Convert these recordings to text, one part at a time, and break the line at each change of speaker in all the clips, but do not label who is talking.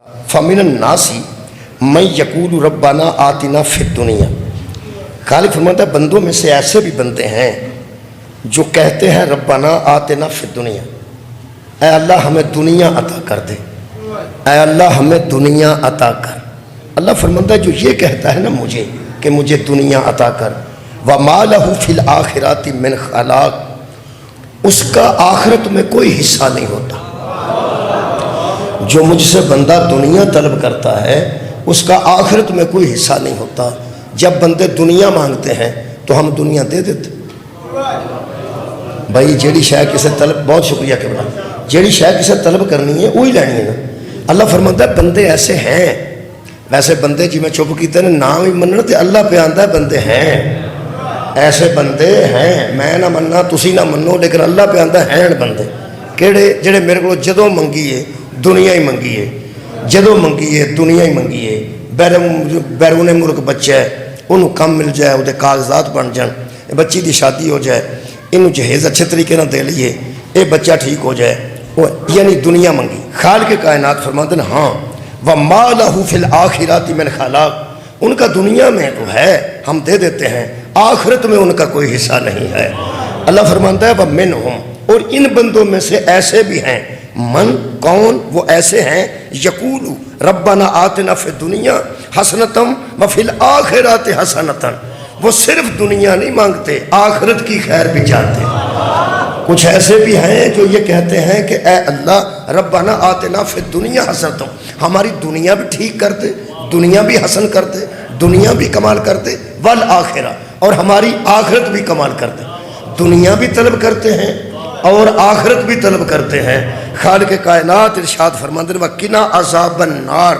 فمن الناسی من یقول ربنا آتنا فی الدنیا، خالق فرماتا ہے بندوں میں سے ایسے بھی بندے ہیں جو کہتے ہیں ربنا آتنا فی الدنیا، اے اللہ ہمیں دنیا عطا کر دے، اے اللہ ہمیں دنیا عطا کر۔ اللہ فرماتا ہے جو یہ کہتا ہے نا مجھے کہ مجھے دنیا عطا کر، وَمَا لَهُ فِي الْآخِرَاتِ مِنْ خَلَاقٍ، اس کا آخرت میں کوئی حصہ نہیں ہوتا۔ جو مجھ سے بندہ دنیا طلب کرتا ہے اس کا آخرت میں کوئی حصہ نہیں ہوتا۔ جب بندے دنیا مانگتے ہیں تو ہم دنیا دے دیتے بھائی، جیڑی شے کسے طلب، بہت شکریہ کہ بڑا، جیڑی شے کسے طلب کرنی ہے وہی لینی ہے نا۔ اللہ فرماتا ہے بندے ایسے ہیں، ویسے بندے جی میں چپ کیتے ہیں نام ہی مننا تے اللہ پہ آندا ہے بندے ہیں، ایسے بندے ہیں، میں نہ مننا تسی نہ منو، لیکن اللہ پہ آندا ہے بندے کیڑے جڑے میرے کو جدوں منگیے دنیا ہی منگیے، جدوں منگیے دنیا ہی منگیے، بیرون ملک بچہ ہے انہوں کم مل جائے، وہ کاغذات بن جان، بچی دی شادی ہو جائے، انہوں جہیز اچھے طریقے نہ دے لیے، اے بچہ ٹھیک ہو جائے، یعنی دنیا منگی۔ خالق کائنات فرماتے ہیں ہاں وَمَا لَهُ فِي الْآخِرَاتِ مِنْ خَلَاقٍ، ان کا دنیا میں تو ہے ہم دے دیتے ہیں، آخرت میں ان کا کوئی حصہ نہیں ہے۔ اللہ فرماتا ہے وَمِنْهُمْ، اور ان بندوں میں سے ایسے بھی ہیں، من کون، وہ ایسے ہیں یقول ربنا آتنا فی الدنیا حسنتم وفی الآخرات حسنتم، وہ صرف دنیا نہیں مانگتے آخرت کی خیر بھی چاہتے ہیں۔ کچھ ایسے بھی ہیں جو یہ کہتے ہیں کہ اے اللہ ربنا آتنا فی الدنیا حسنتم، ہماری دنیا بھی ٹھیک کر دے، دنیا بھی حسن کر دے، دنیا بھی کمال کر دے، والآخرہ، اور ہماری آخرت بھی کمال کر دے۔ دنیا بھی طلب کرتے ہیں اور آخرت بھی طلب کرتے ہیں۔ خالق کائنات ارشاد فرماتے ہیں وَقِنَا عَذَابَ النَّارِ،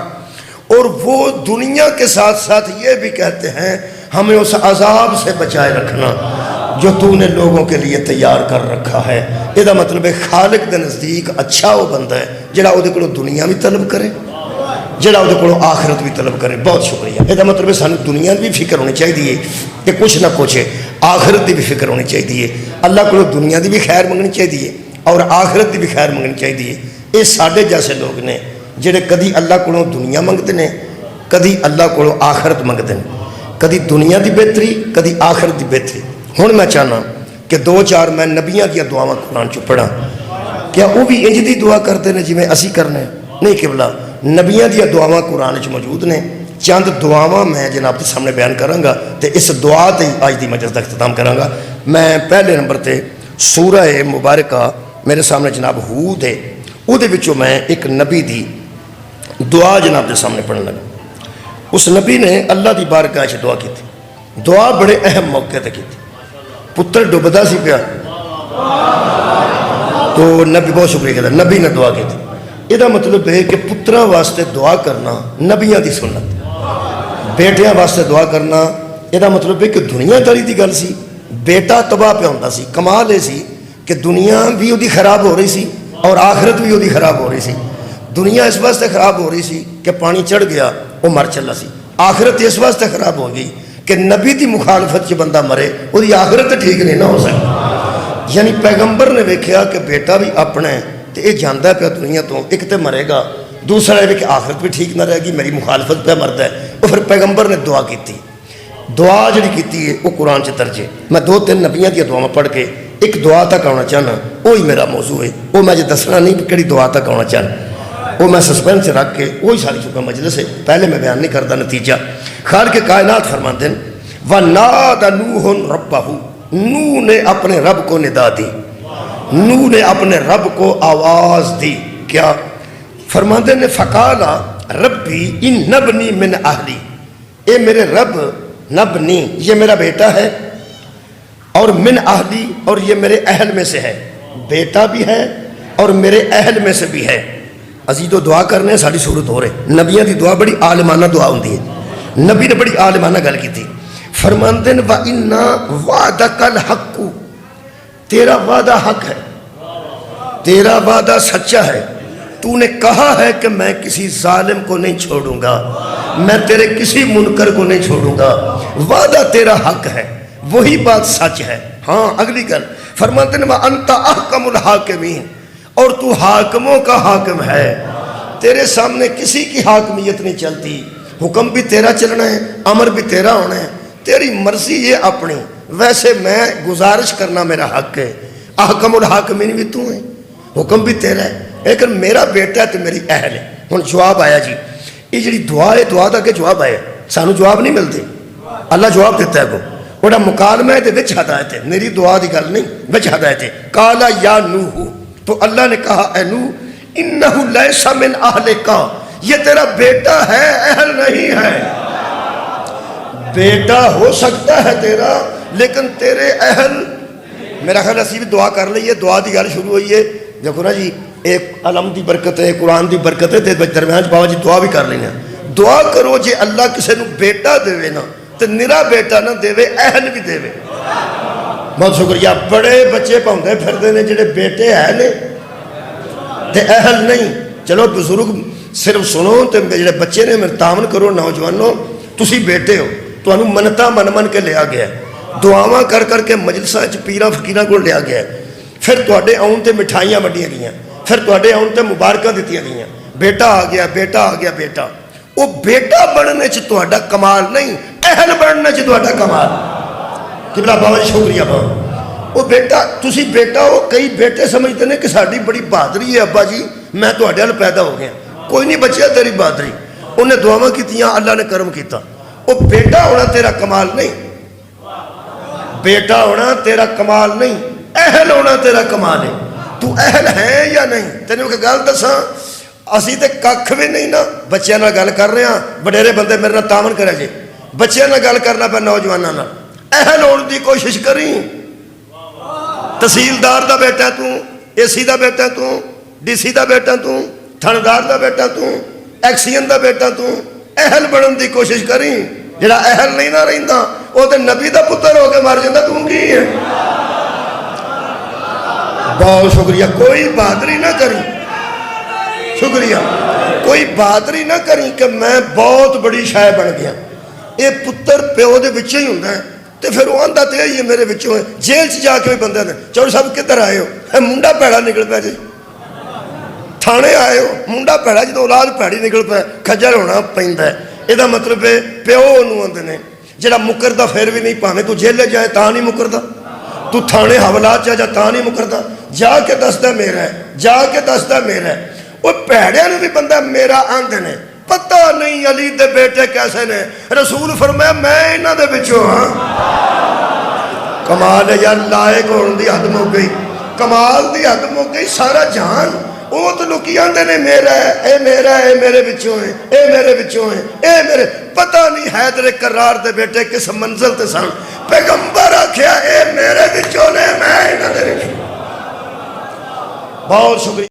اور وہ دنیا کے ساتھ ساتھ یہ بھی کہتے ہیں ہمیں اس عذاب سے بچائے رکھنا جو تو نے لوگوں کے لیے تیار کر رکھا ہے۔ یہ مطلب ہے خالق دے نزدیک اچھا وہ بندہ ہے جڑا وہ کو دنیا بھی طلب کرے، جڑا وہ کو آخرت بھی طلب کرے۔ بہت شکریہ۔ یہ مطلب ہے سانو دنیا بھی فکر ہونی چاہیے کہ کچھ نہ کچھ آخرت دی بھی فکر ہونی چاہیے، اللہ کو دنیا دی بھی خیر منگنی چاہیے اور آخرت دی بھی خیر منگنی چاہیے۔ یہ ساڈے جیسے لوگ نے جڑے کدی اللہ کو دنیا منگتے ہیں، کدی اللہ کو آخرت منگتے ہیں، کدی دنیا دی بہتری کدی آخرت دی بہتری۔ ہن میں چاہنا کہ دو چار میں نبیاں دیا دعاواں قرآن چ پڑھا، کیا وہ بھی انج دی دعا کرتے ہیں جویں اسی کرنے؟ نہیں قبلہ، نبیاں دیا دعاواں قرآن چ موجود نے۔ چند دعاواں میں جناب کے سامنے بیان کروں گا تے اس دعا تے اج دی مجلس کا اختتام کراں گا۔ میں پہلے نمبر تے سورہ مبارکہ میرے سامنے جناب ہود ہے، وہ دے وچوں میں ایک نبی دی دعا جناب کے سامنے پڑھن لگا۔ اس نبی نے اللہ دی بارگاہ وچ دعا کی تھی، دعا بڑے اہم موقع تے کی تھی۔ پتر ڈبدا سی پیا تو نبی، بہت شکریہ کہتا نبی نے دعا کی تھی۔ یہ مطلب ہے کہ پتراں واسطے دعا کرنا نبیاں دی سنت، بیٹیاں واسطے دعا کرنا یہ مطلب ہے کہ دنیا داری دی گل سی، بیٹا تباہ پہ ہوتا سی۔ کمال یہ سی کہ دنیا بھی وہ خراب ہو رہی سی اور آخرت بھی وہ خراب ہو رہی سی۔ دنیا اس واسطے خراب ہو رہی سی کہ پانی چڑھ گیا وہ مر چلا سی، آخرت اس واسطے خراب ہو گئی کہ نبی دی مخالفت چ بندہ مرے وہ آخرت ٹھیک نہیں نہ ہو سکتی۔ یعنی پیغمبر نے ویکھیا کہ بیٹا بھی اپنا ہے تو یہ جانا پیا دنیا تو، ایک تو مرے گا، دوسرا یہ کہ آخرت بھی ٹھیک نہ رہے گی، میری مخالفت پہ مرد ہے۔ وہ پھر پیغمبر نے دعا کی تھی، دعا جڑی کی ہے وہ قرآن چ درجے۔ میں دو تین نبیاں دیا دعاواں پڑھ کے ایک دعا تک آنا چاہنا، وہی میرا موضوع ہے، وہ میں دسنا نہیں کہ دعا تک آنا چاہنا، وہ میں سسپینس رکھ کے وہی ساری چکا مجلس ہے، پہلے میں بیان نہیں کرتا نتیجہ۔ خالق کائنات فرماتے ہیں وَنَادَ نُوحٌ رَبَّهُ، نوح نے اپنے رب کو ندا دی، نوح نے اپنے رب کو آواز دی۔ کیا فرماتے ہیں فَقَالَ رَبِّ إِنَّ ابْنِي مِنْ أَهْلِي، اے میرے رب، نبنی یہ میرا بیٹا ہے، اور من اہلی اور یہ میرے اہل میں سے ہے، بیٹا بھی ہے اور میرے اہل میں سے بھی ہے۔ عزیزو دعا کرنے ساری صورت ہو رہے، نبیاں دی دعا بڑی عالمانہ دعا ہوندی ہے، نبی نے بڑی عالمانہ گل کی تھی۔ فرماتے ہیں وَإِنَّا وَعْدَكَ الْحَقُّ، تیرا وعدہ حق ہے، تیرا وعدہ سچا ہے، تو نے کہا ہے کہ میں کسی ظالم کو نہیں چھوڑوں گا، میں تیرے کسی منکر کو نہیں چھوڑوں گا، وعدہ تیرا حق ہے، وہی بات سچ ہے۔ ہاں اگلی گل فرماتے ہیں وَأَنْتَ أَحْكَمُ الْحَاكِمِينَ، اور تو حاکموں کا حاکم ہے، تیرے سامنے کسی کی حاکمیت نہیں چلتی، حکم بھی تیرا چلنا ہے، امر بھی تیرا ہونا ہے، تیری مرضی یہ اپنی، ویسے میں گزارش کرنا میرا حق ہے، احکم الحاکمین بھی تو ہیں، حکم بھی تیرا ہے، لیکن میرا بیٹا ہے تو میری اہل ہے۔ ہن جواب آیا جی، یہ جڑی دعا ہے، دعا دا کہ جواب آیا، سانو جواب نہیں ملتے، اللہ جواب دیتا ہے کو وہاں مکالمہ ہے وچ ہدایت ہے، میری دعا دی گل نہیں، وچ ہدایت ہے۔ قالا یا نوح، تو اللہ نے کہا اے نوح، انہو لیسا من اہلکا، یہ تیرا بیٹا ہے، اہل نہیں ہے۔ بیٹا ہو سکتا ہے تیرا، لیکن تیرے اہل، میرا خیال اسی بھی دعا کر لئیے، دعا دی گل شروع ہوئی ہے، دیکھو نا جی، ایک علم دی برکت ہے، قرآن دی برکت ہے، درمیان بابا جی دعا بھی کر لینا، دعا کرو جی اللہ کسی نو بیٹا دے نا تو نرا بیٹا نہ دے، اہل بھی دے۔ بہت شکریہ۔ بڑے بچے پاؤندے پھردے نے جڑے بیٹے اہل تے اہل نہیں۔ چلو بزرگ صرف سنو تے جڑے بچے نے میرے تعاون کرو، نوجوانوں تسی بیٹے ہو، تو انہوں منتا من من کے لیا گیا ہے، دعاواں کر کر کے مجلساں چ پیراں فقیراں کو لیا گیا ہے، پھر تواڈے آن تے مٹھائیاں وڈیاں گئیاں، پھر تواڈے آن تے مبارکاں دتیاں گئیاں، بیٹا آ گیا، بیٹا آ گیا، بیٹا۔ وہ بیٹا بننے چ تہاڈا کمال نہیں، اہل بننے چ تہاڈا کمال۔ قبلہ بابا جی شکریہ بابا۔ وہ بیٹا، تسی بیٹا ہو، کئی بیٹے سمجھتے ہیں کہ ساڈی بڑی بہادری ہے ابا جی، میں تہاڈے ال پیدا ہو گیا، کوئی نہیں بچیا تیری بہادری، انہیں دعاواں کیتیاں، اللہ نے کرم کیتا۔ وہ بیٹا ہونا تیرا کمال نہیں، بیٹا ہونا تیرا کمال نہیں، اہل ہونا تیرا کمال ہے۔ تو اہل ہے یا نہیں؟ تینوں کہ گل دساں، اسی تے ککھ بھی نہیں نا، بچیاں نال گل کر رہے ہیں، وڈیرے بندے میرے نال تعاون کرے جی، بچیاں نال گل کرنا پہ نوجواناں نال، اہل ہون دی کوشش کریں۔ تحصیلدار دا بیٹا تو، اے سی دا بیٹا تو، ڈی سی دا بیٹا تو، تھاندار دا بیٹا تو، ایکسین دا بیٹا تو، اہل بنن دی کوشش کریں۔ جڑا اہل نہیں نہ رہندا وہ تے نبی دا پتر ہو کے مر جاندا، تو کی ہے؟ بہت شکریہ۔ کوئی بہادری نہ کریں، شکریہ، کوئی بہادری نہ کریں کہ میں بہت بڑی شے بن گیا۔ یہ پتر پیو دے وچوں ہی ہوندا ہے، تے پھر وہ آندا تے یہ میرے وچوں ہے۔ جیل چ جا کے بھی بندے نے چور صاحب کدھر آئے ہو؟ منڈا پیڑا نکل پیا جی، تھانے آئے ہو، منڈا پیڑا جدوں اولاد پیڑی نکل پیا، کھجل ہونا پیندا ہے۔ یہ مطلب ہے پیو انہوں آندے نے، جڑا مکردا پھر بھی نہیں، پاویں تو جیل جائے تاں نہیں مکردا، تو تھانے حوالات جا تاں نہیں مکردا، جا کے دسدا میرا ہے، جا کے دسدا میرا ہے۔ وہ پیڑیاں نے بھی بندہ میرا آندے نے، پتہ نہیں علی دے بیٹے کیسے نے، رسول فرمایا میں انہاں دے وچوں ہاں۔ کمال ہے یار، لائق ہون دی حد مک گئی، کمال دی حد مک گئی، سارا جہان وہ تو لکی آندے نے میرا ہے، اے میرا ہے، اے میرے بچوں ہیں، اے میرے بچوں ہیں، اے میرے، پتہ نہیں حیدر کرار دے بیٹے کس منزل تے سن، پیغمبر آکھیا اے میرے بچوں نے، میں انہاں دے وچوں۔ بہت شکریہ۔